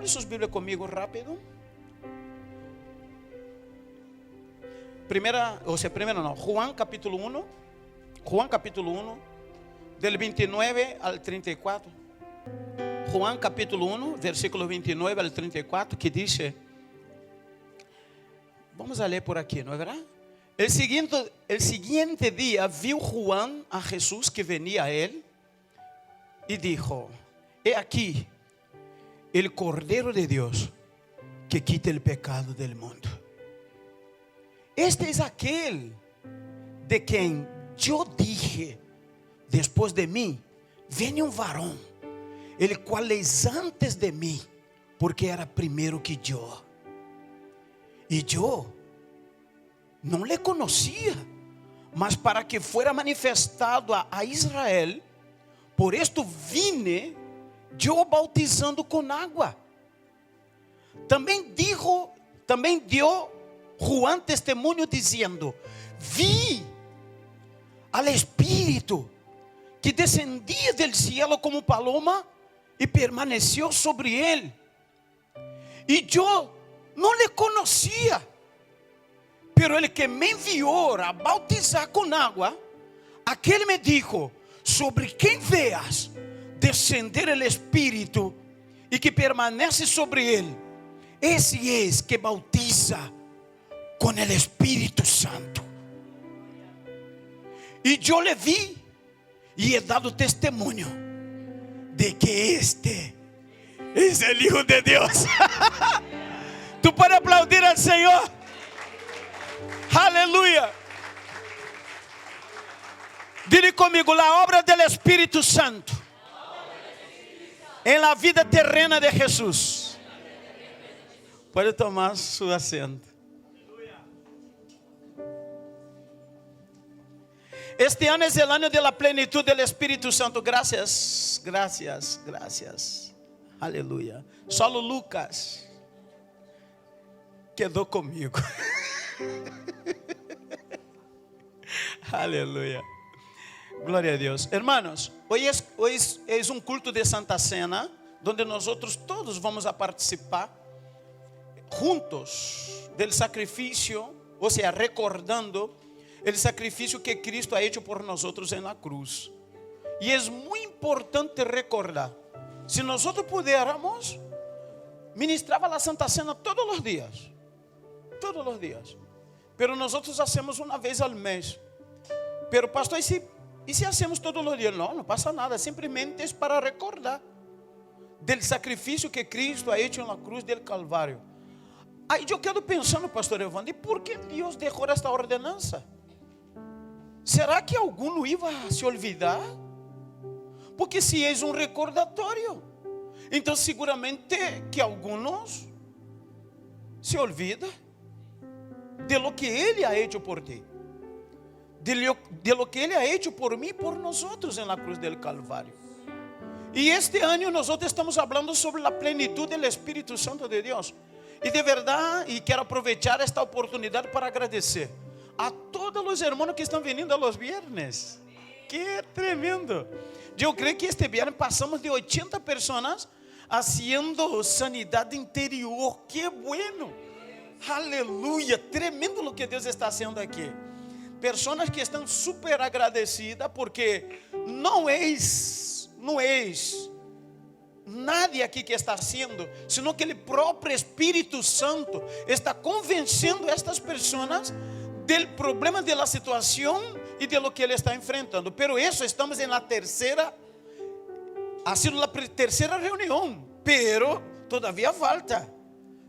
Abre sus Biblias conmigo rápido. Juan capítulo 1. Juan capítulo 1, del 29 al 34. Juan capítulo 1, versículo 29 al 34, que dice, vamos a leer por aquí, ¿no es verdad? El siguiente día vio Juan a Jesús que venía a él y dijo, he aquí el Cordero de Dios que quita el pecado del mundo. Este es aquel de quien yo dije, después de mí viene un varón, el cual es antes de mí, porque era primero que yo. Y yo no le conocía, mas para que fuera manifestado a Israel, por esto vine yo bautizando con agua. También dio Juan testimonio diciendo, vi al Espíritu que descendía del cielo como paloma y permaneció sobre él. Y yo no le conocía, pero el que me envió a bautizar con agua, aquel me dijo, sobre quien veas descender el Espíritu y que permanece sobre él, ese es que bautiza con el Espíritu Santo. Y yo le vi y he dado testimonio de que este es el Hijo de Dios. Tú puedes aplaudir al Señor. Aleluya. Dile conmigo, la obra del Espíritu Santo en la vida terrena de Jesús. Puede tomar su asiento. Este año es el año de la plenitud del Espíritu Santo. Gracias. Aleluya. Solo Lucas quedó conmigo. Aleluya. Gloria a Dios. Hermanos, hoy es un culto de Santa Cena, donde nosotros todos vamos a participar juntos del sacrificio, o sea, recordando el sacrificio que Cristo ha hecho por nosotros en la cruz. Y es muy importante recordar, si nosotros pudiéramos, ministraba la Santa Cena todos los días, pero nosotros hacemos una vez al mes. Pero pastor, ¿y si hacemos todos los días? No pasa nada, simplemente es para recordar del sacrificio que Cristo ha hecho en la cruz del Calvario. Aí eu quedo pensando, pastor Evandro, e por que Deus deixou esta ordenança? Será que alguno iba a se olvidar? Porque se é um recordatório, então seguramente que algunos se olvidam de lo que Ele ha hecho por ti, de lo que Ele ha hecho por mim e por nosotros en la cruz del Calvario. E este ano nós estamos falando sobre a plenitude do Espírito Santo de Deus. E de verdade, e quero aproveitar esta oportunidade para agradecer a todos os irmãos que estão vindo a los viernes. Que tremendo! Eu creio que este viernes passamos de 80 pessoas haciendo sanidade interior. Que bueno! Aleluia! Tremendo o que Deus está fazendo aqui. Pessoas que estão super agradecidas porque não é nadie aqui que está haciendo, sino que o próprio Espírito Santo está convencendo estas pessoas del problema de la situação e de lo que ele está enfrentando. Pero isso, estamos en la tercera, ha sido la tercera reunião, pero todavía falta.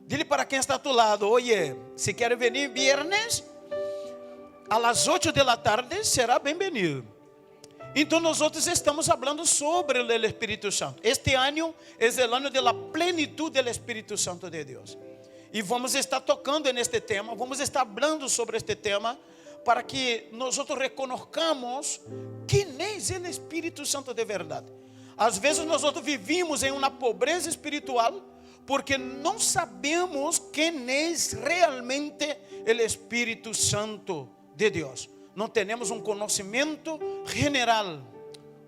Dile para quem está a tu lado, oye, se quer venir viernes a las 8 de la tarde, será bem-vindo. Então nós estamos falando sobre o Espírito Santo. Este ano é o ano da plenitude do Espírito Santo de Deus. E vamos estar tocando neste tema, vamos estar falando sobre este tema, para que nós reconozcamos quem é o Espírito Santo de verdade. Às vezes nós vivimos em uma pobreza espiritual, porque não sabemos quem é realmente o Espírito Santo de Deus. Não temos um conhecimento general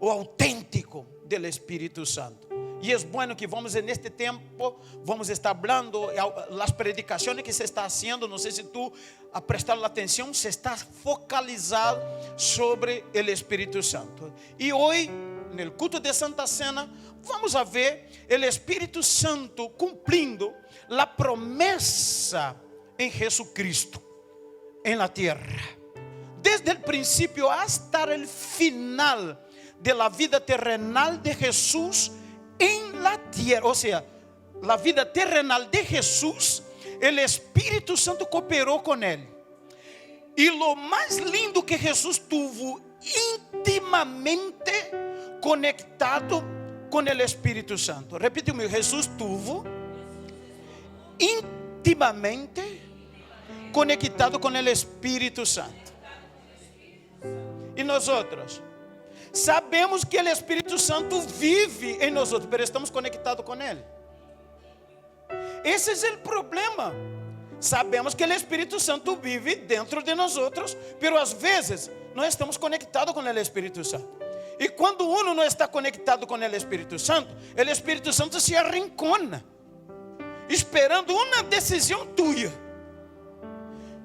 ou autêntico do Espírito Santo. Y es bueno que vamos en este tiempo, vamos a estar hablando, las predicaciones que se está haciendo, no sé si tú has prestado la atención, se está focalizado sobre el Espíritu Santo. Y hoy, en el culto de Santa Cena, vamos a ver el Espíritu Santo cumpliendo la promesa en Jesucristo, en la tierra. Desde el principio hasta el final de la vida terrenal de Jesús en la tierra, o sea, la vida terrenal de Jesús, el Espíritu Santo cooperó con él. Y lo más lindo que Jesús tuvo íntimamente conectado con el Espíritu Santo. Repite conmigo, Jesús tuvo íntimamente conectado con el Espíritu Santo. Y nosotros sabemos que el Espíritu Santo vive en nosotros, pero estamos conectados con Él. Ese es el problema. Sabemos que el Espíritu Santo vive dentro de nosotros, pero às vezes no estamos conectados con el Espíritu Santo. Y cuando uno no está conectado con el Espíritu Santo se arrincona, esperando una decisión tuya.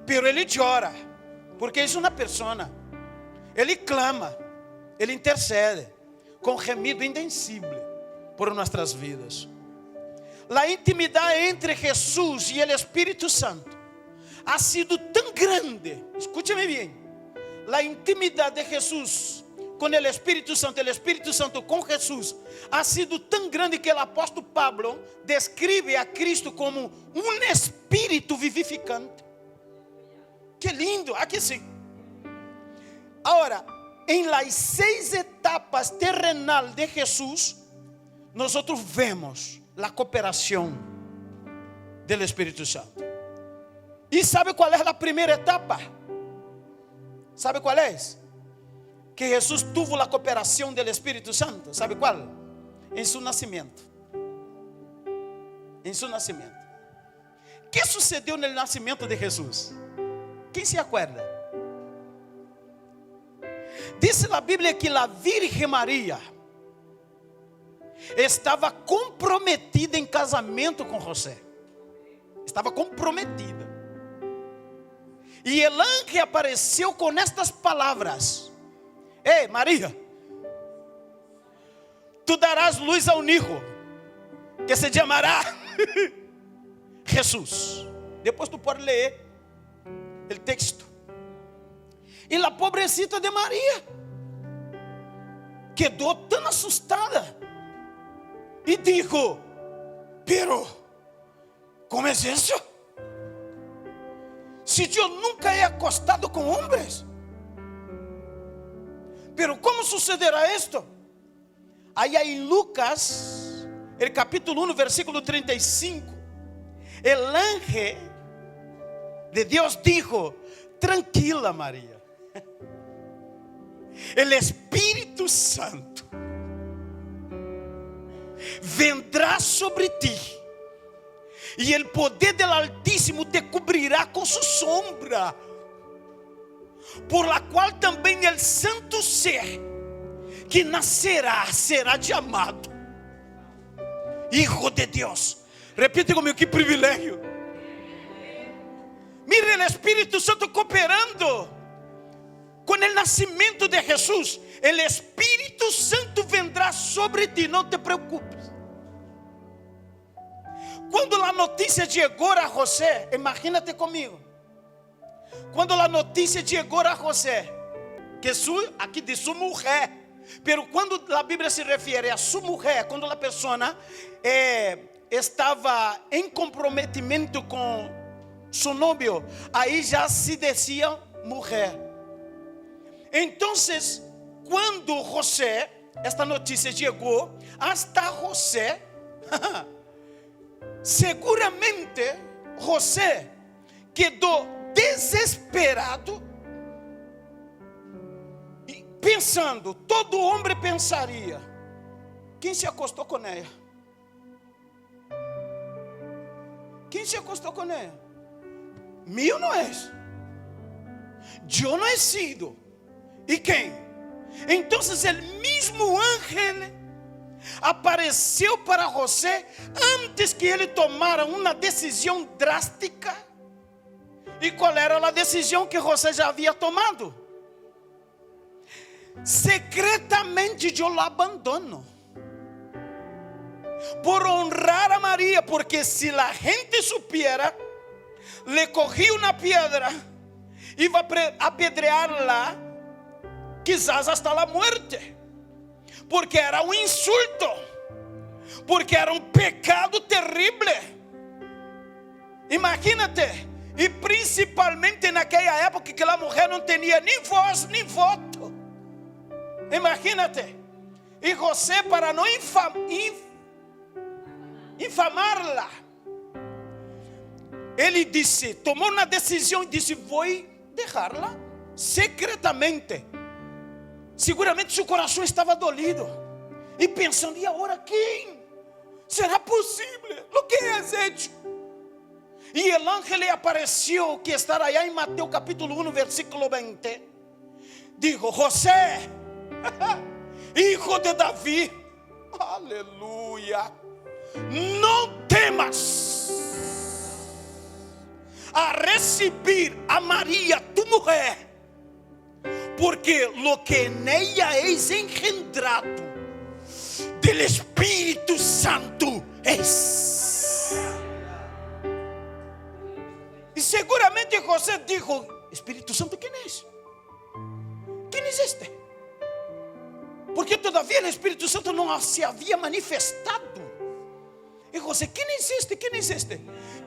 Pero Ele llora, porque es una persona. Ele clama, Ele intercede com gemido indecible por nuestras vidas. La intimidad entre Jesús y el Espíritu Santo ha sido tan grande. Escúchame bien. La intimidad de Jesús con el Espíritu Santo con Jesús ha sido tan grande que el apóstol Pablo describe a Cristo como un espíritu vivificante. Qué lindo, aquí sí. Ahora, en las 6 etapas terrenal de Jesús, nosotros vemos la cooperación del Espíritu Santo. ¿Y sabe cuál es la primera etapa? ¿Sabe cuál es? Que Jesús tuvo la cooperación del Espíritu Santo. ¿Sabe cuál? En su nacimiento. En su nacimiento. ¿Qué sucedió en el nacimiento de Jesús? ¿Quién se acuerda? Dice la Biblia que la Virgen María estava comprometida em casamento com José. Estava comprometida. E el ángel apareceu com estas palavras: Ei, Maria, tu darás luz a un hijo que se llamará Jesús. Depois tu pode ler o texto. E a pobrecita de Maria quedou tão assustada e dijo: pero, ¿cómo es eso? Si yo nunca he acostado con hombres. Pero ¿cómo sucederá esto? Aí em Lucas, el capítulo 1, versículo 35, el ángel de Dios dijo: tranquila María, el Espíritu Santo vendrá sobre ti, y el poder del Altísimo te cubrirá con su sombra, por la cual también el santo ser que nacerá será llamado Hijo de Dios. Repite conmigo, que privilegio. Mire el Espíritu Santo cooperando con el nacimiento de Jesús. El Espíritu Santo vendrá sobre ti, no te preocupes. Cuando la noticia llegó a José, imagínate conmigo. Cuando la noticia llegó a José, que aquí de su mujer, pero cuando la Biblia se refiere a su mujer, cuando la persona estaba en comprometimiento con su novio, ahí ya se decía mujer. Entonces, cuando José, esta noticia llegó hasta José, seguramente José quedó desesperado e pensando, todo homem pensaria: quem se acostou com ela? Quem se acostou com ela? Mío não é. Eu não he sido. ¿Y quem? Então, o mesmo ángel apareceu para José antes que ele tomara uma decisão drástica. E qual era a decisão que José já havia tomado? Secretamente eu la abandono por honrar a Maria, porque se a gente supiera, le cogí uma pedra, iba a apedrearla, quizás hasta a muerte, porque era um insulto, porque era um pecado terrível. Imagínate, e principalmente naquela época que a mulher não tinha nem voz nem voto. Imagínate, e José, para não infamá-la, ele disse, tomou uma decisão e disse: vou deixá-la secretamente. Seguramente seu coração estava dolido e pensando: e agora quem? Será possível? O que é hecho? E o ángel lhe apareceu, que está aí em Mateus capítulo 1, versículo 20. Digo: José, hijo de Davi, aleluia, não temas a receber a Maria, tu mulher, porque lo que en ella es engendrado del Espíritu Santo es. E seguramente José dijo: Espíritu Santo, ¿quién es? ¿Quién es este? Porque todavía el Espíritu Santo no se había manifestado. E José: ¿quién es este? ¿Quién es este?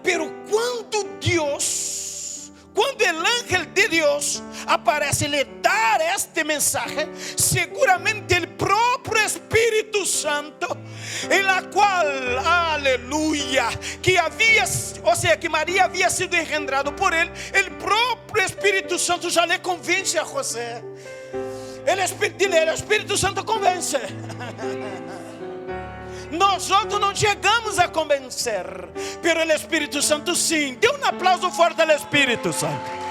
Pero quando o ángel de Deus aparece e lhe dá este mensaje, seguramente o próprio Espírito Santo, em la qual, aleluia, que que Maria havia sido engendrado por ele, o próprio Espírito Santo já lhe convence a José. O Espírito Santo convence. Nós não chegamos a convencer, pero o Espírito Santo sim. Dê um aplauso forte ao Espírito Santo.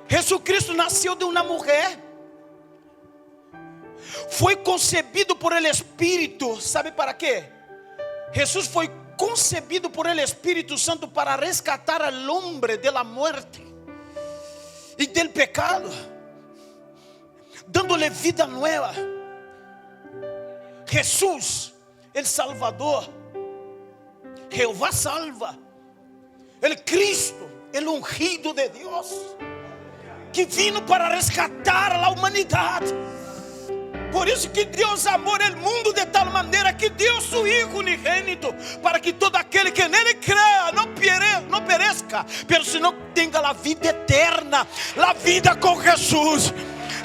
Jesucristo nasceu de uma mulher, foi concebido por el Espírito. Sabe para quê? Jesus foi concebido por el Espírito Santo para rescatar al hombre de la muerte e del pecado, dándole vida nueva. Jesús, el Salvador, Jehová salva, el Cristo, el ungido de Dios, que vino para rescatar a la humanidade. Por isso que Deus amou o mundo de tal maneira que deu seu Hijo unigênito, para que todo aquele que nele creia não pereça, mas senão tenha a vida eterna, a vida com Jesus.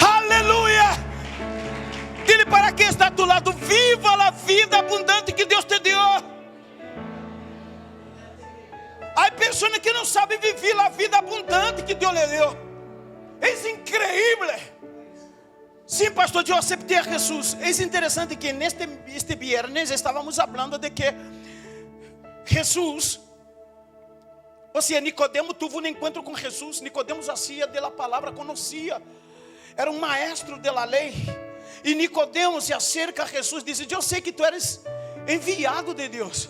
Aleluia! Dile para quem está a tu lado: viva a vida abundante que Deus te deu. Há pessoas que não sabem viver a vida abundante que Deus lhe deu. É incrível. Sim, pastor, eu aceitei a Jesus. É interessante que este viernes estávamos falando de que Jesus, ou seja, Nicodemo teve um encontro com Jesus. Nicodemo hacía de la palavra, conhecia, era um maestro de la lei. E Nicodemo se acerca a Jesus e diz: eu sei que tu eres enviado de Deus.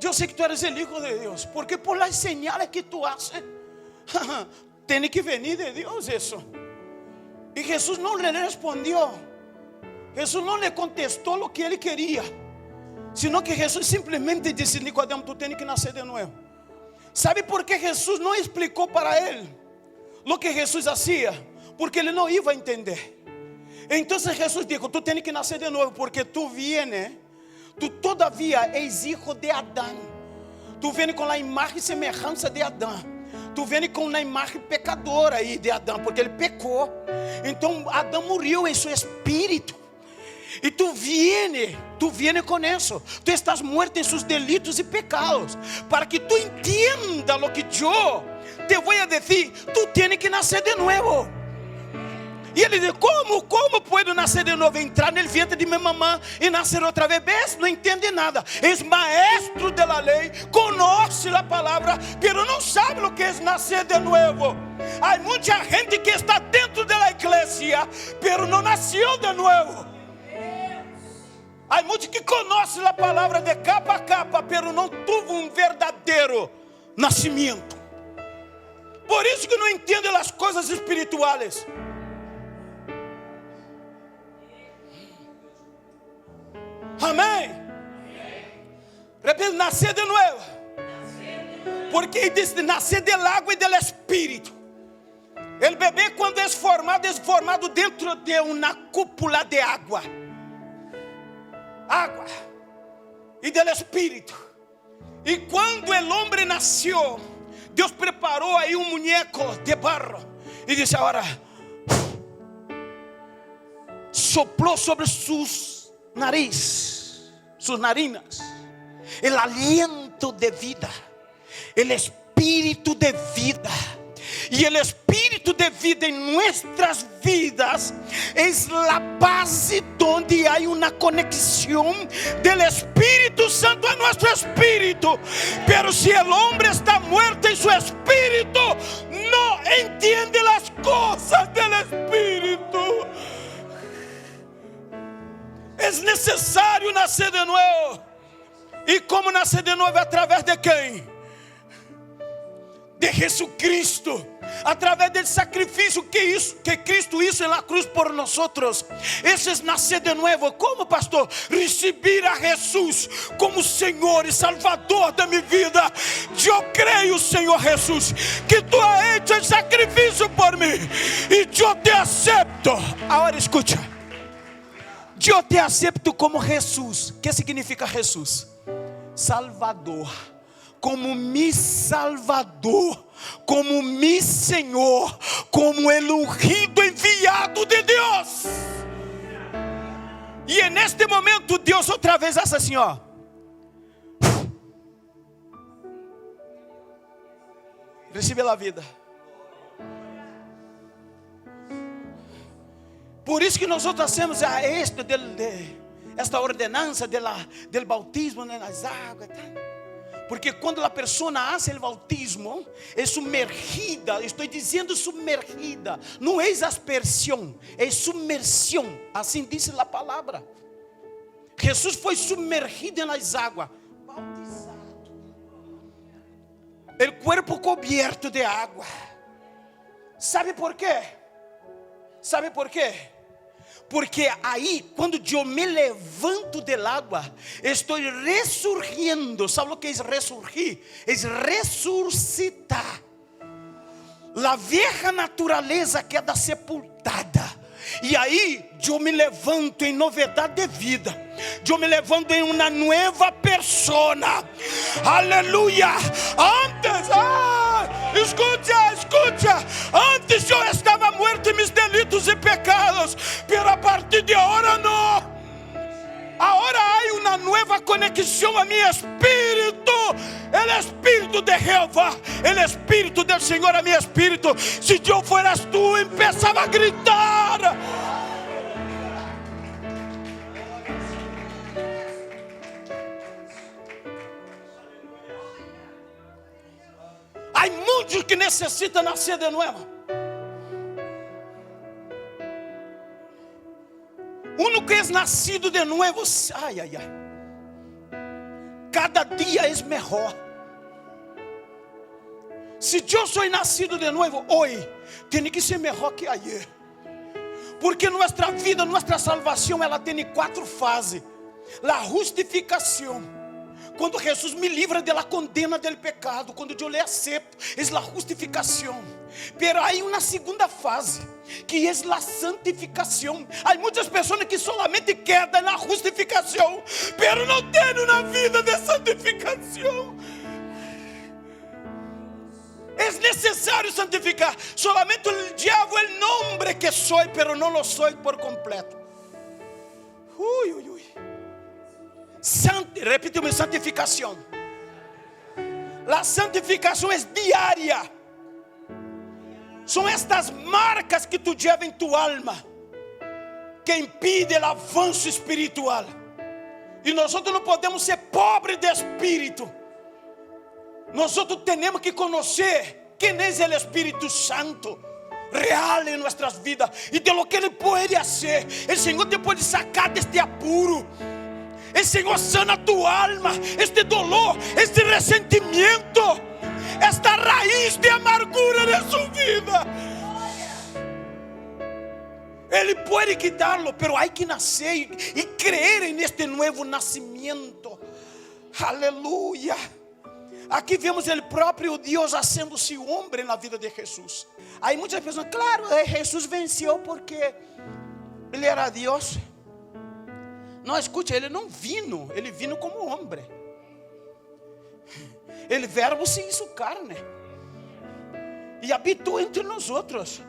Eu sei que tu eres el Hijo de Deus, porque por las señales que tu haces, tem que venir de Deus isso. E Jesus não lhe respondeu, Jesus não lhe contestou o que ele queria, senão que Jesus simplesmente disse: Nicodemo, tu tens que nascer de novo. Sabe por que Jesus não explicou para ele o que Jesus fazia? Porque ele não ia entender. Então Jesus disse: tu tens que nascer de novo, porque tu todavia és hijo de Adão. Tu vienes com a imagem e semelhança de Adão. Tu vienes com uma imagem pecadora aí de Adão, porque ele pecou. Então Adão morreu em seu espírito. E tu vienes com isso. Tu estás muerto em seus delitos e pecados, para que tu entiendas o que eu te vou dizer. Tu tens que nascer de novo. E ele diz: como puedo nascer nacer de novo, entrar no vientre de minha mamã e nascer outra vez. ¿Ves? Não entende nada. É maestro de la lei, conhece a palavra, pero não sabe o que é nascer de novo. Há muita gente que está dentro da igreja, pero não nasceu de novo. Há muitos que conhecem a palavra de capa a capa, pero não teve verdadeiro nascimento. Por isso que não entendem as coisas espirituais. Amém? Repito, nascer de novo. Porque ele diz nascer del água e del espírito. O bebê, quando é formado dentro de uma cúpula de água. Água e del espírito. E quando o homem nasceu, Deus preparou aí um muñeco de barro e disse: agora, soplou sobre sus narinas, el aliento de vida, el espírito de vida. E o espírito de vida em nossas vidas é a base onde há uma conexão do Espírito Santo a nosso espírito. Pero se o homem está muerto em seu espírito, não entende as coisas do espírito. É necessário nascer de novo. E como nascer de novo? Através de quem? De Jesucristo, através do sacrifício que Cristo hizo na cruz por nós. Esse é nascer de novo. Como, pastor? Receber a Jesus como Senhor e Salvador da minha vida. Eu creio, Senhor Jesus, que tu has hecho o sacrifício por mim e eu te acepto. Agora escuta, eu te acepto como Jesus. O que significa Jesus? Salvador. Como mi Salvador, como mi Senhor, como el ungido enviado de Deus. E neste momento Deus outra vez hace assim, ó. Recibe a vida. Por isso que nós hacemos esta ordenança del bautismo nas águas. Porque quando a pessoa hace o bautismo, é sumergida. Estou dizendo sumergida. Não é aspersão, é submersão. Assim diz a palavra. Jesus foi sumergido nas águas, bautizado. O corpo coberto de água. Sabe por quê? Sabe por quê? Porque aí, quando eu me levanto del água, estou ressurgindo. Sabe o que é ressurgir? É ressuscitar. A vieja natureza queda sepultada. E aí, eu me levanto em novidade de vida. Eu me levanto em uma nova persona. Aleluia. Antes, escucha. Antes eu estava morto em meus delitos e pecados. Pero a partir de agora não. Agora há uma nova conexão a meu espírito. O espírito de Jeová, o espírito do Senhor a meu espírito. Se eu fueras tu, empezava a gritar. Há muitos que necessitam nascer de novo. Uno que é nascido de novo, cada dia é melhor. Se eu sou nascido de novo hoje, tem que ser melhor que ayer. Porque nossa vida, nossa salvação, ela tem 4 fases. A justificação. Quando Jesus me livra da condena do pecado, quando eu lhe aceito, é a justificação. Pero há uma segunda fase, que é a santificação. Há muitas pessoas que solamente quedam na justificação, pero não têm uma vida de santificação. É necessário santificar. Solamente o diabo é o nome que sou, pero não lo sou por completo. Repite-me, santificação. A santificação é diária. São estas marcas que tu llevas em tu alma. que impide o avanço espiritual. E nós não podemos ser pobres de espírito. Nós temos que conhecer quem é o Espírito Santo real em nossas vidas e de lo que Ele pode fazer. O Senhor te pode sacar deste apuro. O Senhor sana tu alma, este dolor, este ressentimento, esta raiz de amargura de sua vida. Ele pode quitarlo, pero hay que nascer e creer neste novo nascimento. Aleluia. Aqui vemos o próprio Deus fazendo-se homem na vida de Jesus. Aí muitas pessoas, claro, Jesus venceu porque Ele era Deus. Não, escute, Ele não vino, Ele vino como homem. O verbo se hizo carne e habitou entre nós outros.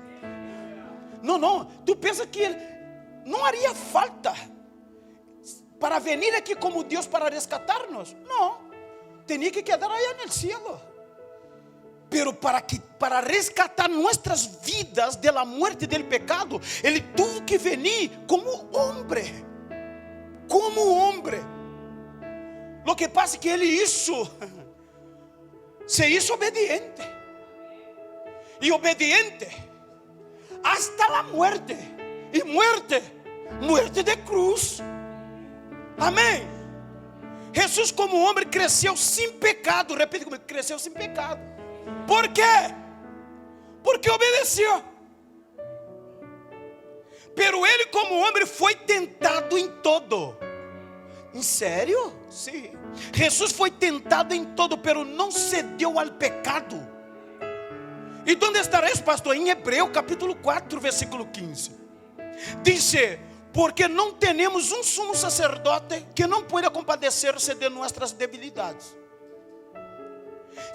Não, tu pensa que Ele não haria falta para vir aqui como Deus para rescatar-nos? Não. Tenía que quedar allá en el cielo. Pero para rescatar nuestras vidas de la muerte del pecado, Él tuvo que venir como hombre. Como hombre. Lo que pasa es que Él se hizo obediente. Y obediente hasta la muerte. Y muerte de cruz. Amén. Jesus como homem cresceu sem pecado. Repita comigo, cresceu sem pecado. Por quê? Porque obedeceu. Pero ele como homem foi tentado em todo. Em sério? Sim. Jesus foi tentado em todo, pero não cedeu ao pecado. E onde estarás, pastor? Em Hebreu capítulo 4, versículo 15. Dice: porque não temos um sumo sacerdote que não pode compadecer-se de nossas debilidades,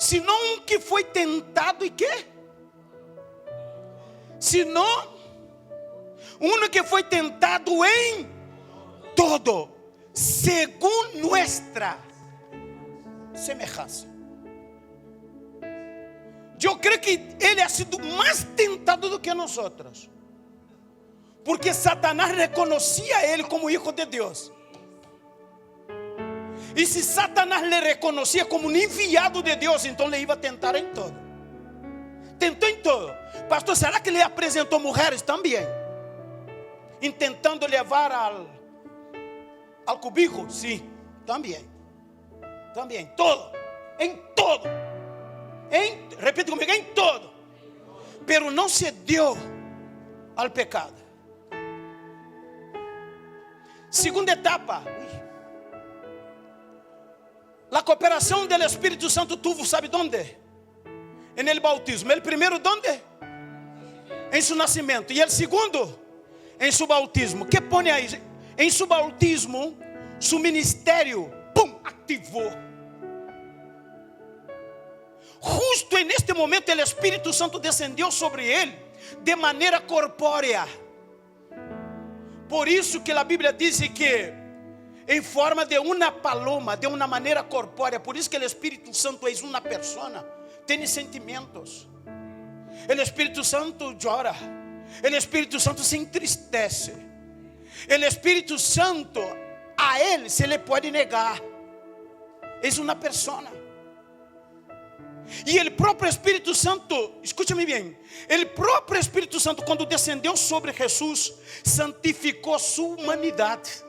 senão um que foi tentado e quê? Senão um que foi tentado em todo, segundo nossa semelhança. Eu creio que ele ha sido mais tentado do que nós outros. Porque Satanás reconhecia ele como hijo de Deus. E se Satanás le reconhecia como um enviado de Deus, então ele ia tentar em todo. Tentou em todo. Pastor, será que ele apresentou mulheres também? Intentando levar ao cubículo? Sim, também. Também, todo. Em todo. Repita comigo, em todo. Pero não cedeu ao pecado. Segunda etapa, a cooperação do Espírito Santo tuvo, sabe onde? En el bautismo. El primeiro onde? Em seu nascimento. E el segundo? Em seu bautismo. Que põe aí? Em seu bautismo, seu ministério, ativou. Justo en este momento, o Espírito Santo descendeu sobre ele de maneira corpórea. Por isso que a Bíblia diz que em forma de uma paloma, de uma maneira corpórea. Por isso que o Espírito Santo é uma pessoa, tem sentimentos. O Espírito Santo chora, o Espírito Santo se entristece. O Espírito Santo, a ele se lhe pode negar. É uma pessoa. E o próprio Espírito Santo, escute-me bem, o próprio Espírito Santo, quando descendeu sobre Jesus, santificou sua humanidade.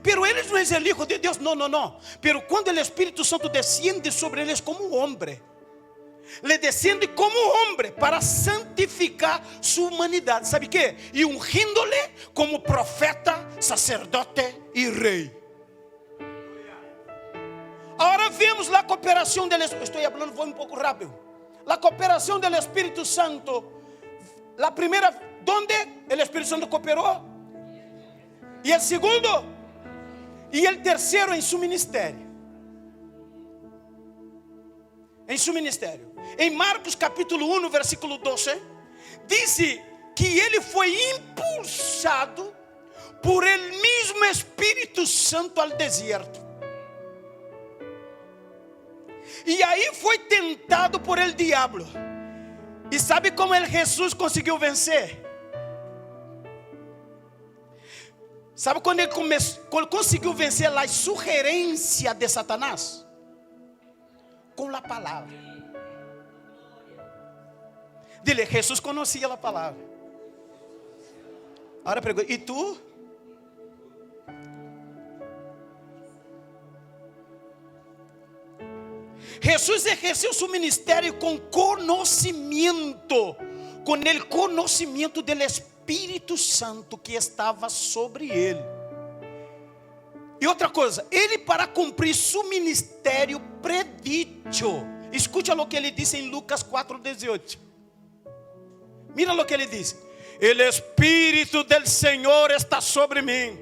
Pero ele não é o Hijo de Deus, não. Pero quando o Espírito Santo descende sobre eles como homem, le descende como homem para santificar sua humanidade. ¿Sabe o que? E ungindo-lhe como profeta, sacerdote e rei. Agora vemos a cooperação del Espírito. Estou falando, vou um pouco rápido. A cooperação do Espírito Santo. A primeira, onde o Espírito Santo cooperou? E o segundo? E o terceiro em seu ministério. Em seu ministério. Em Marcos capítulo 1, versículo 12, diz que ele foi impulsado por el mesmo Espírito Santo ao deserto. E aí foi tentado por el diablo. E sabe como Jesus conseguiu vencer? Sabe quando ele conseguiu vencer a sugerência de Satanás? Com a palavra. Dile, Jesus conhecia a palavra. Agora pergunta, e tu? Jesus exerceu seu ministério com conhecimento, com o conhecimento do Espírito Santo que estava sobre ele. E outra coisa, ele para cumprir seu ministério predito, escute o que ele disse em Lucas 4:18. Mira o que ele disse: "El Espírito del Senhor está sobre mim,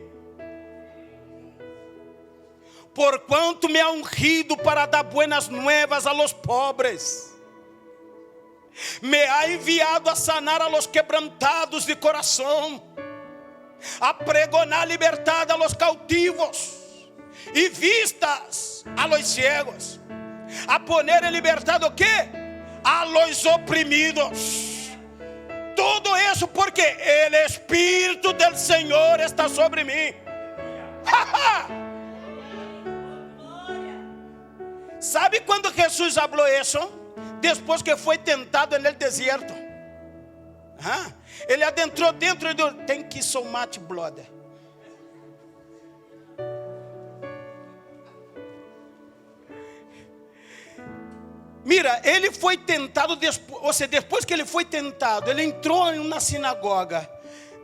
porquanto me ha ungido para dar buenas nuevas a los pobres. Me ha enviado a sanar a los quebrantados de coração, a pregonar libertad a los cautivos e vistas a los ciegos, a poner en libertad o quê? A los oprimidos." Tudo isso porque o Espírito del Senhor está sobre mim. ¿Sabe quando Jesus falou isso? Depois que foi tentado no deserto. Ele adentrou dentro do thank you so much, brother. Mira, ele foi tentado, ou seja, depois que ele foi tentado, ele entrou em uma sinagoga.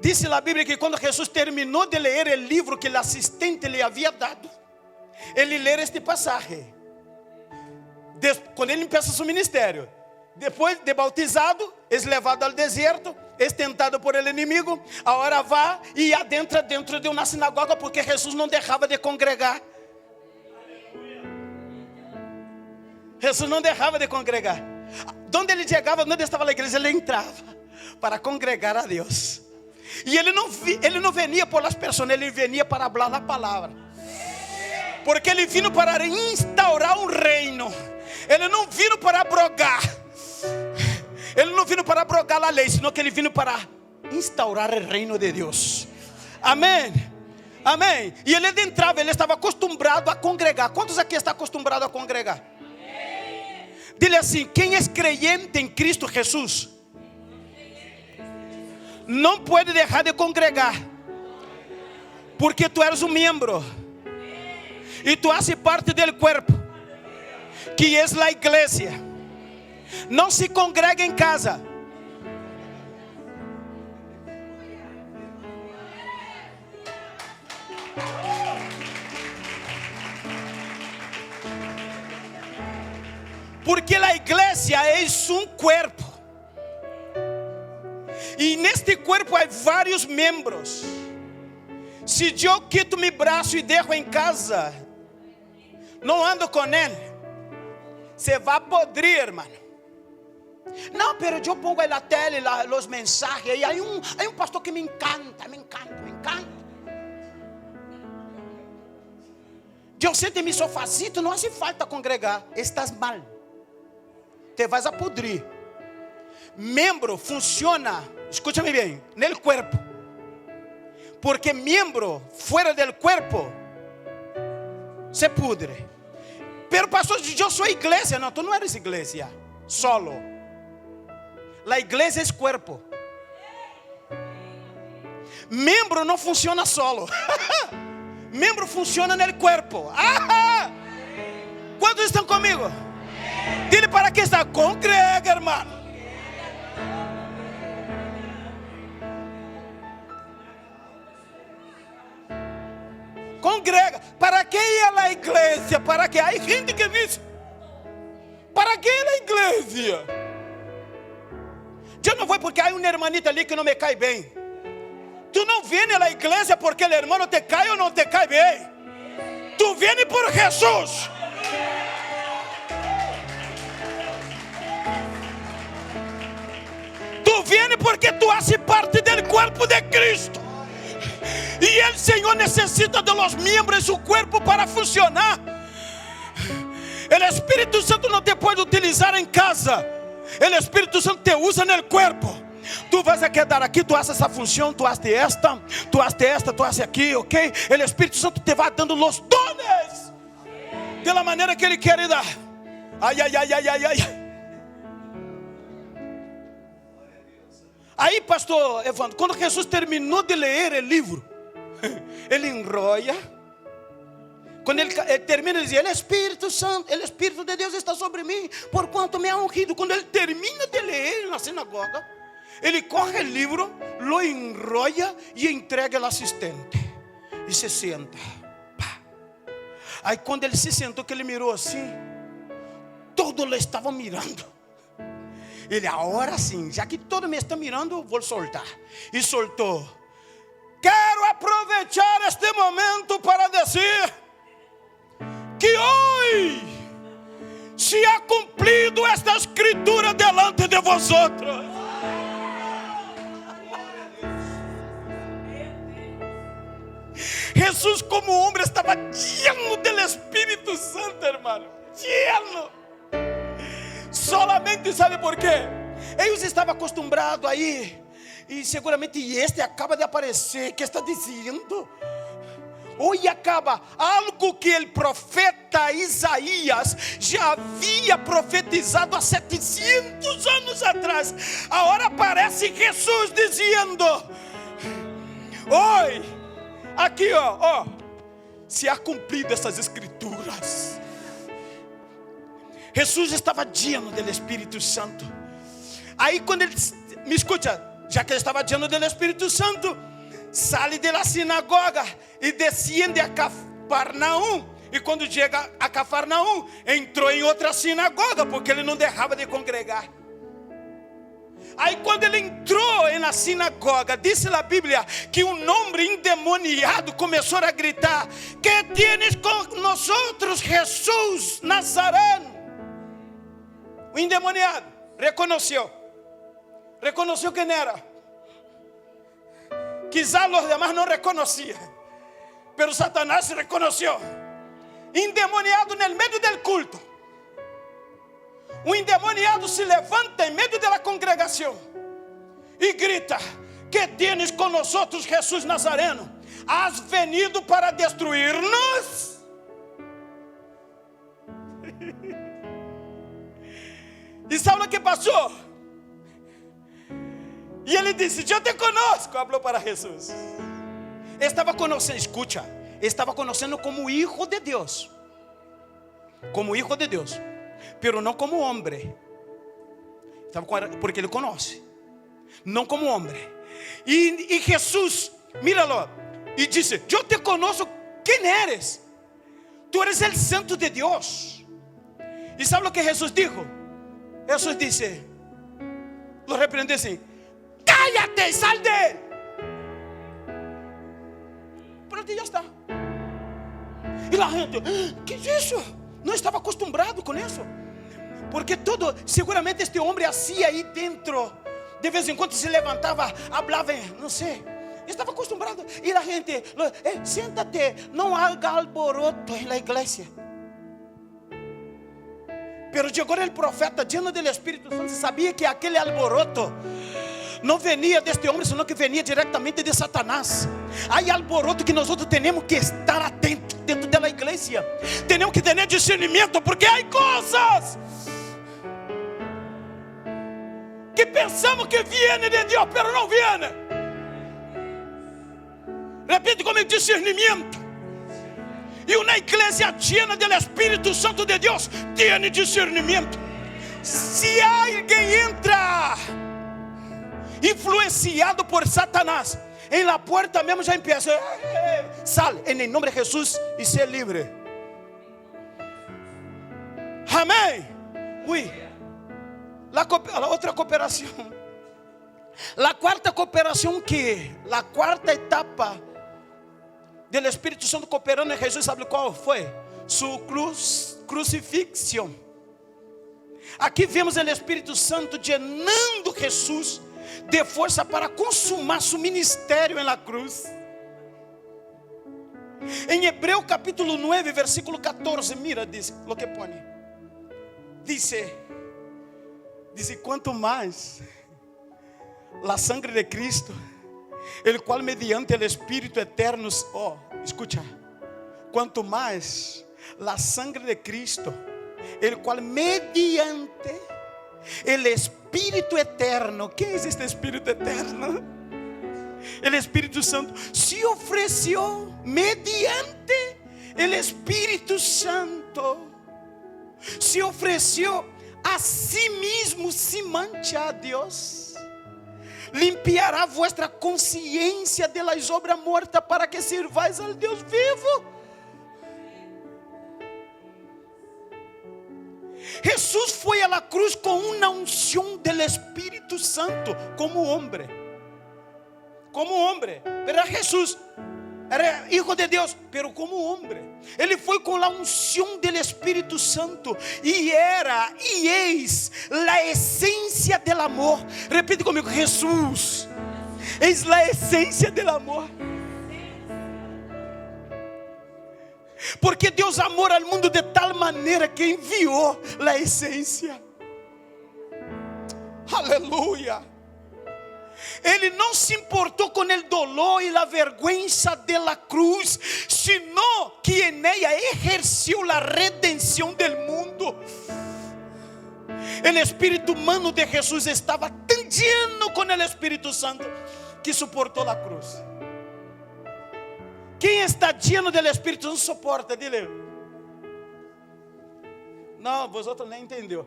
Disse a Bíblia que quando Jesus terminou de ler o livro que o assistente lhe havia dado, ele leu este passagem. Quando ele começa seu ministério, depois de bautizado, é levado ao deserto, é tentado por ele inimigo, agora vai e adentra dentro de uma sinagoga, porque Jesus não deixava de congregar. Jesus não deixava de congregar. Onde ele chegava, onde estava a igreja, ele entrava para congregar a Deus. E ele não venia por las pessoas, ele venia para falar a palavra. Porque ele veio para instaurar um reino. Ele não veio para abrogar. Ele não veio para abrogar a lei, senão que ele veio para instaurar o reino de Deus. Amém. Amém. E ele entrava, ele estava acostumado a congregar. Quantos aqui estão acostumados a congregar? Dile assim: quem é creyente em Cristo Jesus não pode deixar de congregar, porque tu eres um membro e tu haces parte do corpo, que é a igreja. Não se congrega em casa. Porque a igreja é um corpo. E neste corpo há vários membros. Se eu quito meu braço e deixo em casa, não ando com ele, você vai podrir, hermano. Não, pero eu pongo na tela os mensagens. E há um pastor que me encanta. Eu sento em meu sofazito, não hace falta congregar. Estás mal. Te vas a podrir. Membro funciona, escúchame bem, no corpo. Porque membro fora do corpo se pudre. Pero pastor, eu sou igreja. Não, tu não eres igreja solo. A igreja é corpo. Membro não funciona solo. Membro funciona no corpo. Quantos estão comigo? Dile para que está, congrega, hermano. Congrega. Para que ir à igreja? Para que? Há gente que diz: para que ir à igreja? Eu não vou porque há um hermanito ali que não me cai bem. Tu não vem à igreja porque o irmão te cai ou não te cai bem. Tu vem por Jesus. Tu vem porque tu haces parte do corpo de Cristo. E o Senhor necessita de los membros de seu corpo para funcionar. O Espírito Santo não te pode utilizar em casa. O Espírito Santo te usa no corpo. Tú vas a quedar aqui, tu haces essa função, tu haces esta, tu haces esta, tu haces aqui, ok? O Espírito Santo te vai dando os dones de la maneira que Ele quer dar. Ai, ai, ai, ai, ai, ai. Aí, pastor Evandro, quando Jesus terminou de ler o livro, ele enrola. Quando ele termina, ele diz: o Espírito Santo, o Espírito de Deus está sobre mim, porquanto me ha ungido. Quando ele termina de ler na sinagoga, ele corre o livro, lo enrola e entrega ao assistente. E se senta. Aí quando ele se sentou, que ele mirou assim, todos le estavam mirando. Ele, agora sim, já que todos me estão mirando, vou soltar. E soltou. Quero aproveitar este momento para dizer que hoje se ha cumprido esta escritura delante de vosotros. Jesus, como homem, estava lleno do Espírito Santo, hermano. Lleno. Solamente, sabe por quê? Eles estavam acostumados aí. E seguramente este acaba de aparecer. Que está dizendo? Hoje acaba algo que o profeta Isaías já havia profetizado há 700 anos atrás. Agora aparece Jesus dizendo: oi, aqui ó, se ha cumprido essas escrituras. Jesus estava lleno do Espírito Santo. Aí quando ele, me escuta, já que ele estava lleno do Espírito Santo, sai da sinagoga e descende a Cafarnaum. E quando chega a Cafarnaum, entrou em outra sinagoga, porque ele não deixava de congregar. Aí quando ele entrou na sinagoga, disse a Bíblia que um homem endemoniado começou a gritar: que tienes com nós, Jesus Nazareno? O endemoniado reconheceu quem era. Quizás os demás não reconheciam, pero Satanás reconheceu. Endemoniado no meio do culto. Um endemoniado se levanta em meio da congregação e grita: que tienes com nós, Jesus Nazareno? Has venido para destruir-nos? E sabe o que passou? E ele disse: eu te conosco. Falou para Jesus. Estava conhecendo, escucha, estava conhecendo como hijo de Deus. Como hijo de Deus, pero não como homem. Porque ele conhece, não como homem. E Jesus, míralo, e disse: eu te conheço, quem eres? Tu eres el santo de Deus. E sabe o que Jesus dijo? Jesus disse, lo repreendeu assim: cállate e sal dele. Pronto, já está. E a gente: que é isso? Não estava acostumado com isso. Porque seguramente este homem assim aí dentro, de vez em quando se levantava, falava, não sei, estava acostumado. E a gente: senta-te, não haga alboroto na igreja. Pero chegou o profeta lleno do Espírito Santo, sabia que aquele alboroto não venia deste homem, senão que venia diretamente de Satanás. Há alboroto que nós outros temos que estar atentos dentro da igreja. Temos que ter discernimento, porque há coisas que pensamos que viene de Deus, pero não viene. Repite comigo: discernimento. E uma igreja llena do Espírito Santo de Deus tem discernimento. Se alguém entra influenciado por Satanás, em la puerta mesmo já empieza: sal em nome de Jesus e ser livre. Amém. Oui. La outra cooperação, la quarta cooperação, la quarta etapa do Espírito Santo cooperando em Jesus, sabe qual foi? Sua crucifixão. Aqui vemos o Espírito Santo llenando Jesus de força para consumar seu ministério na cruz. Em Hebreu capítulo 9, versículo 14, mira, diz o que põe. Diz: quanto mais la sangre de Cristo, el cual mediante el Espíritu eterno, escucha, cuanto más la sangre de Cristo, el cual mediante el Espíritu eterno, ¿qué es este Espíritu eterno? El Espíritu Santo se ofreció mediante el Espíritu Santo, se ofreció a sí mismo sin mancha a Dios. Limpiará vuestra consciência de las obras muertas para que sirváis al Dios vivo. Jesús foi a la cruz com uma unção del Espírito Santo como homem. Como homem, era Jesús, era hijo de Deus, pero como homem. Ele foi com a unção del Espírito Santo e eis a essência del amor. Repite comigo: Jesús es a essência del amor. Porque Deus amou ao mundo de tal maneira que enviou a essência. Aleluia. Ele não se importou com o dolor e a vergüenza de la cruz, sino que en ella ejerció la redención del mundo. El espíritu humano de Jesús estava tão lleno com o Espírito Santo que suportou a cruz. Quem está lleno do Espírito não suporta, dile. Não, vosotros nem entendeu.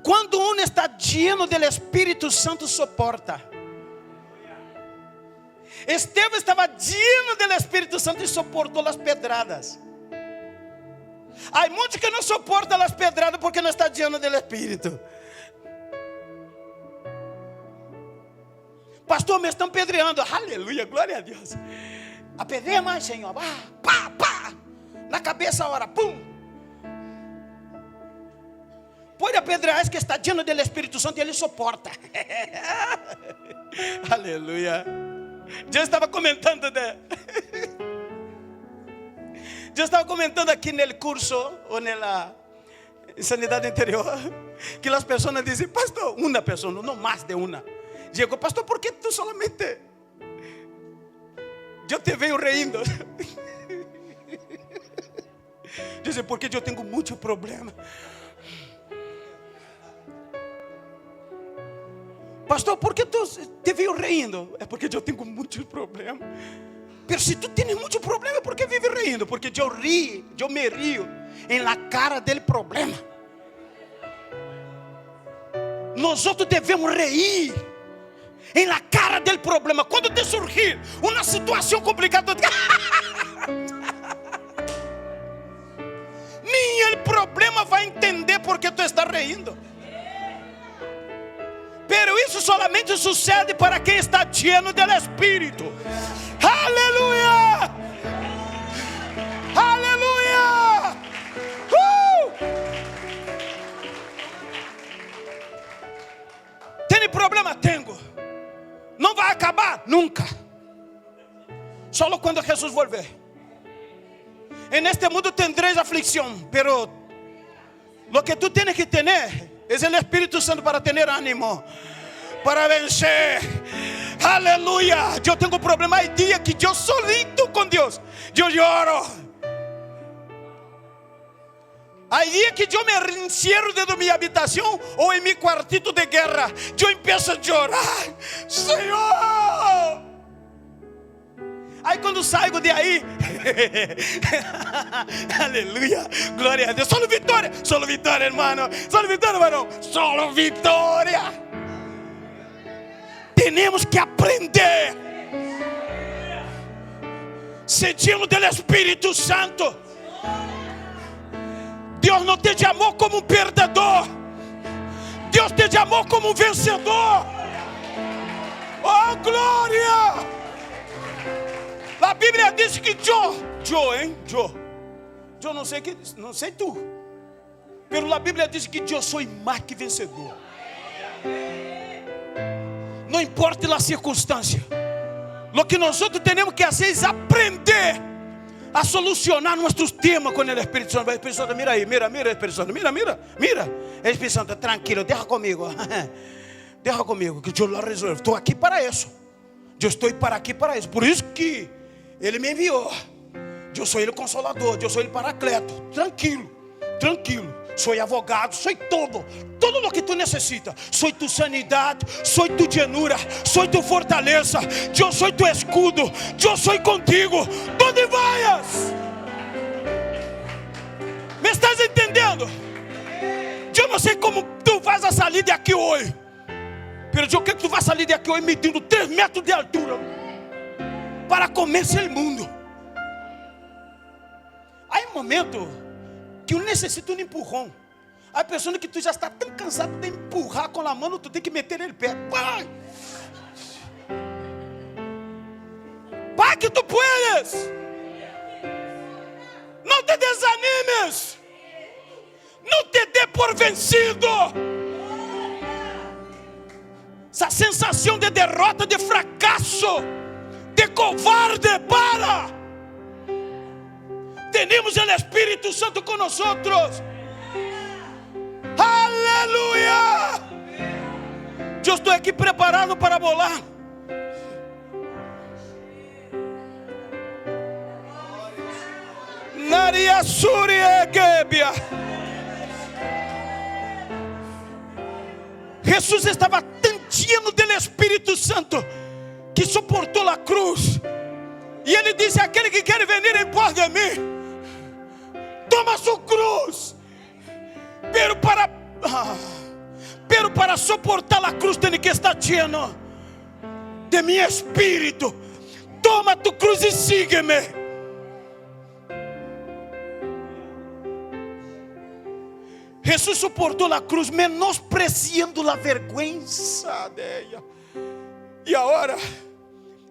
Quando um está lleno do Espírito Santo, suporta. Estevão estava lleno do Espírito Santo e suportou as pedradas. Há muitos que não suportam as pedradas porque não está lleno do Espírito. Pastor, me estão pedreando. Aleluia, glória a Deus. Apedreia mais, Senhor. Pá, pá. Na cabeça, ora, pum. Pode apedrear que está lleno do Espírito Santo e ele suporta. Aleluia. Eu estava comentando eu estava comentando aqui no curso ou na sanidade interior que as pessoas dizem: pastor, uma pessoa, não mais de uma. Digo: pastor, por que tu solamente? Eu te vejo rindo. Dizem: porque eu tenho muito problema. Pastor, por que tu te veio rindo? É porque eu tenho muito problema. Mas se tu tens muito problema, por que vive rindo? Porque eu me rio em la cara del problema. Nós outros devemos reír em la cara del problema. Quando te surgir uma situação complicada, nem o problema vai entender porque tu está rindo. Pero isso solamente sucede para quem está lleno do Espírito. Aleluia! Aleluia! Tem problema? Tenho. Não vai acabar? Nunca. Só quando Jesus volver. En este mundo tendréis aflicción, pero lo que tú tienes que tener es el Espíritu Santo para tener ánimo, para vencer. Aleluya. Yo tengo problema. Hay días que yo solito con Dios, yo lloro. Hay días que yo me encierro dentro de mi habitación o en mi cuartito de guerra. Yo empiezo a llorar. Señor. Aí quando saio de aí, aleluia, glória a Deus, solo vitória, hermano, solo vitória, hermano, solo vitória. Temos que aprender, sentimos do Espírito Santo. Deus não te chamou como um perdedor, Deus te chamou como um vencedor. Oh, glória! A Bíblia diz que eu não sei tu, mas a Bíblia diz que eu sou mais que vencedor. Não importa a circunstância, o que nós temos que fazer é aprender a solucionar nossos temas com o Espírito Santo. O Espírito Santo, mira aí, mira, Espírito Santo, mira, Espírito Santo, tranquilo, deixa comigo. Deja comigo, que eu lo resolvo. Estou aqui para isso. Eu estou aqui para isso. Por isso que Ele me enviou. Eu sou Ele Consolador, eu sou Ele Paracleto. Tranquilo, tranquilo. Sou advogado, sou todo o que tu necessita. Sou tu sanidade, sou tu llanura, sou tu fortaleza. Eu sou tu escudo, eu sou contigo. Onde vayas? Me estás entendendo? Eu não sei como tu vas sair daqui hoje, mas eu quero que tu vá sair daqui hoje medindo 3 metros de altura para comerse o mundo. Há um momento que eu necessito um empurrão. Há pessoas que tu já está tão cansado de empurrar com a mão, tu tem que meter ele pé. Pai! Pai, que tu puedes! Não te desanimes! Não te dê por vencido! Essa sensação de derrota, de fracasso, de covarde, para! Temos o Espírito Santo com nós. Aleluia! Eu estou aqui preparado para volar. Naria Suriekebia. Jesus estava tão cheio do Espírito Santo que suportou a cruz. E ele disse: aquele que quer venir em pós de mim, toma sua cruz. Pero para suportar a cruz tem que estar cheio de meu espírito. Toma tu cruz e siga-me. Jesus suportou a cruz, menospreciando a vergonha dela. E agora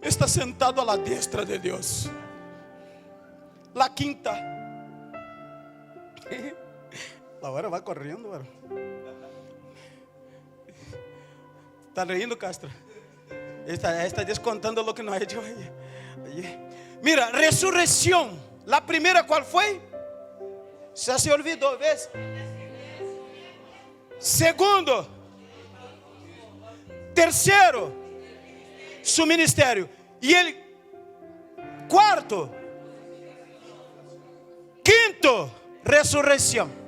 está sentado à destra de Deus. La quinta. A hora vai correndo, mano. Está rindo, Castro? Está descontando o que não é de hoje. Mira, ressurreição. La primeira, qual foi? Já se olvidou, vês? Segundo. Terceiro, seu ministério. E ele, quarto. Quinto, ressurreição.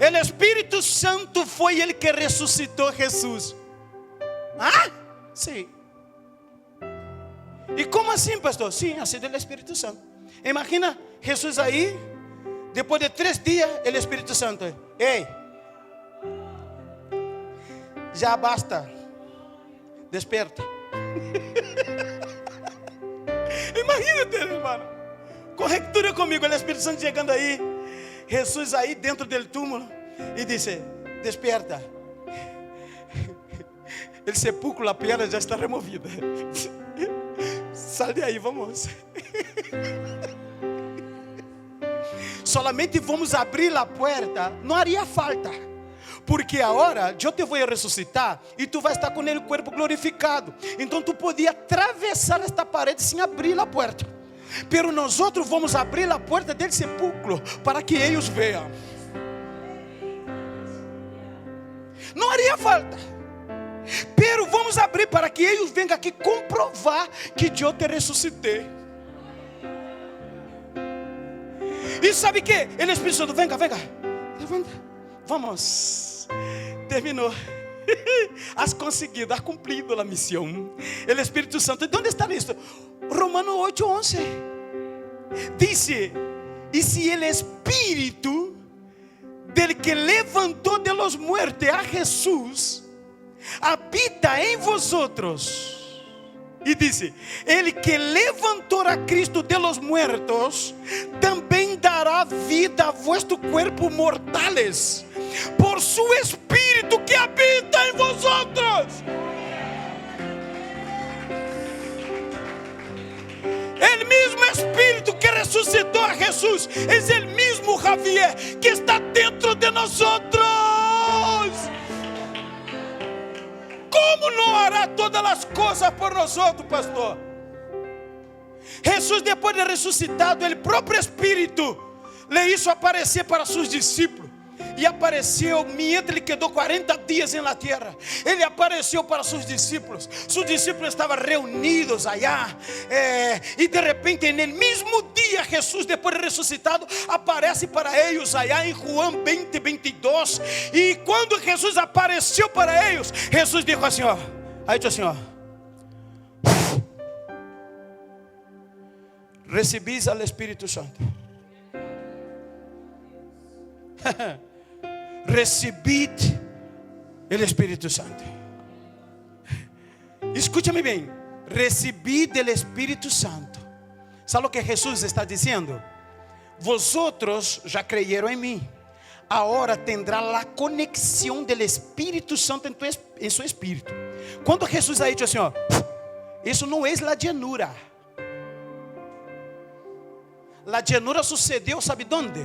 O Espírito Santo foi ele que ressuscitou Jesus. Ah? Sim. E como assim, pastor? Sim, assim do Espírito Santo. Imagina Jesus aí, depois de 3 dias, o Espírito Santo: ei, já basta, desperta. Imagina-te, irmão. Corretura comigo, o Espírito Santo chegando aí, Jesus aí dentro do túmulo, e disse: desperta. O sepulcro, a pedra já está removida. Sai daí, vamos. Solamente vamos abrir a porta. Não haria falta, porque agora eu te vou ressuscitar e tu vai estar com ele, o corpo glorificado. Então tu podia atravessar esta parede sem abrir a porta. Pero nós outros vamos abrir a porta do sepulcro para que eles vejam. Não haria falta, pero vamos abrir para que eles venham aqui comprovar que eu te ressuscitei. E sabe o que? Ele Espírito Santo, venga, levanta, vamos. Terminou. Has conseguido, has cumprido a missão. O Espírito Santo, onde está isso? Romanos 8:11 dice: e se o Espírito del que levantou de los muertos a Jesus habita em vosotros, e disse: ele que levantou a Cristo de los muertos também dará vida a vuestro cuerpo mortales por su Espírito que habita em vosotros. O mesmo Espírito que ressuscitou a Jesus é o mesmo Javier que está dentro de nós. Como não hará todas as coisas por nós, pastor? Jesus, depois de ressuscitado, o próprio Espírito lhe hizo aparecer para seus discípulos. E apareceu, mientras ele quedou 40 dias na terra, ele apareceu para seus discípulos. Seus discípulos estavam reunidos allá, e de repente, no mesmo dia, Jesus, depois de ressuscitado, aparece para eles allá em João 20, 22. E quando Jesus apareceu para eles, Jesus disse assim, ó, aí disse assim, ó: recebis ao Espírito Santo. Recebid o Espírito Santo. Escute-me bem. Recebid o Espírito Santo. Sabe o que Jesus está dizendo? Vosotros já creyeron em mim. Agora tendrá a conexão do Espírito Santo em seu espírito. Quando Jesus ha dicho assim, ó, isso não é la llanura. La llanura sucedeu, sabe onde?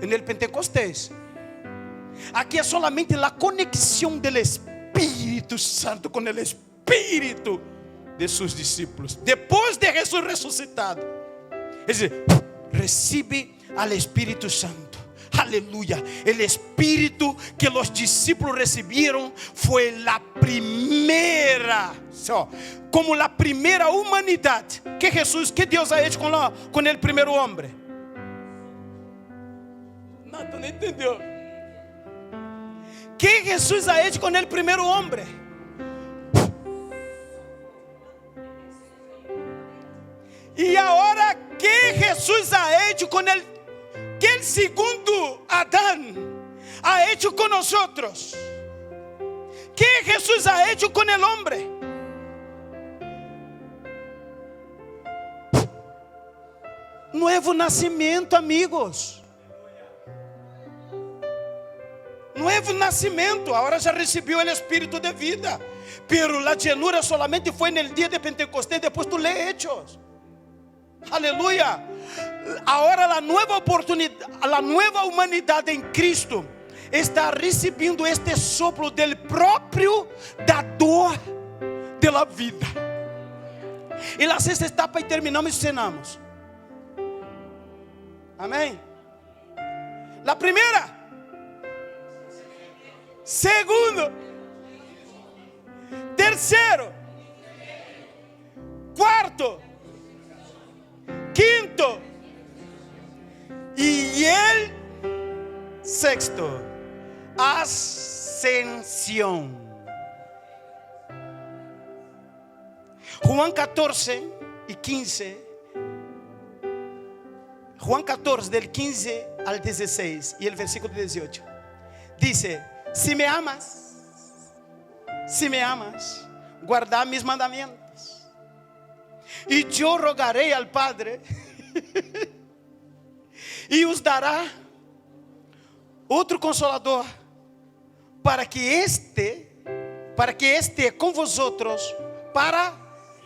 En el Pentecostés. Aqui é solamente a conexão do Espírito Santo com o Espírito de seus discípulos. Depois de Jesus ressuscitado, ele diz: recebe ao Espírito Santo. Aleluya. El Espírito que os discípulos receberam foi a primeira, como a primeira humanidade. Que Jesus, que Deus ha hecho com o primeiro homem? Nada, não entendeu? Que Jesus ha hecho com o primeiro homem? E agora que Jesus ha hecho com ele, que el segundo Adán ha hecho con nosotros? Que Jesus ha hecho con el hombre? Nuevo nacimiento, amigos. Nuevo nacimiento. Agora já recebeu o Espírito de vida. Pero la llenura solamente foi no dia de Pentecostés. Depois tu lê Hechos. Aleluya. Agora a nova oportunidade, a nova humanidade em Cristo está recebendo este sopro do próprio dador da vida. E a sexta etapa, e terminamos e cenamos. Amém? A primeira, segundo, terceiro, quarto, quinto e el sexto, ascensión. Juan 14 e 15. Juan 14, del 15 al 16 y el versículo 18. Dice: si me amas, guarda mis mandamientos. Y yo rogaré al Padre e os dará outro consolador, para que este com vosotros para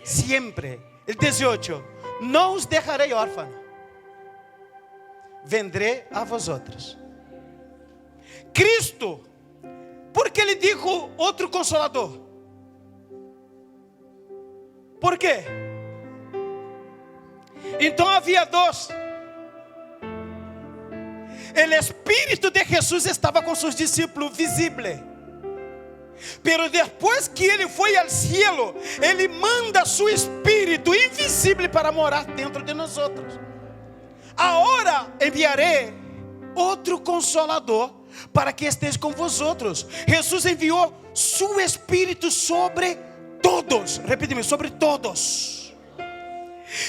sempre. El 18: não os dejarei órfãos, vendré a vosotros. Cristo, porque ele dijo outro consolador? Por quê? Então havia dois. O Espírito de Jesus estava com seus discípulos visível. Pero depois que ele foi ao cielo, ele manda seu Espírito invisível para morar dentro de nós outros. Agora enviarei outro consolador para que esteja com vós outros. Jesus enviou seu Espírito sobre todos. Repita-me: sobre todos.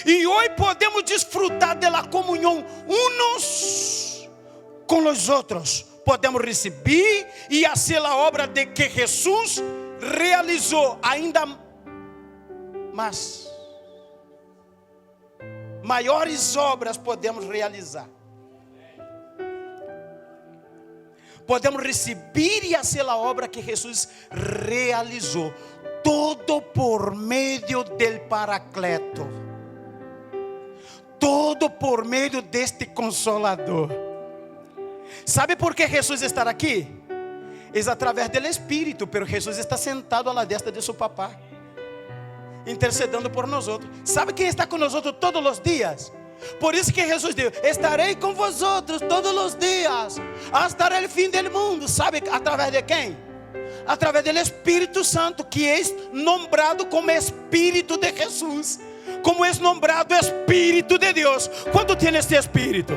E hoje podemos desfrutar da comunhão uns com os outros. Podemos receber e fazer a obra de que Jesus realizou, ainda mais. Maiores obras podemos realizar. Podemos receber e fazer a obra que Jesus realizou. Todo por meio do Paracleto. Todo por meio deste Consolador. Sabe por que Jesus está aqui? É através do Espírito, pero Jesus está sentado à destra de seu papá, intercedendo por nós outros. Sabe quem está com nós outros todos os dias? Por isso que Jesus disse: estarei com vosotros todos os dias, hasta el fim del mundo. ¿Sabe através de quem? Através do Espírito Santo, que é nombrado como Espírito de Jesus, como é nombrado Espírito de Deus. ¿Cuánto tem este Espírito?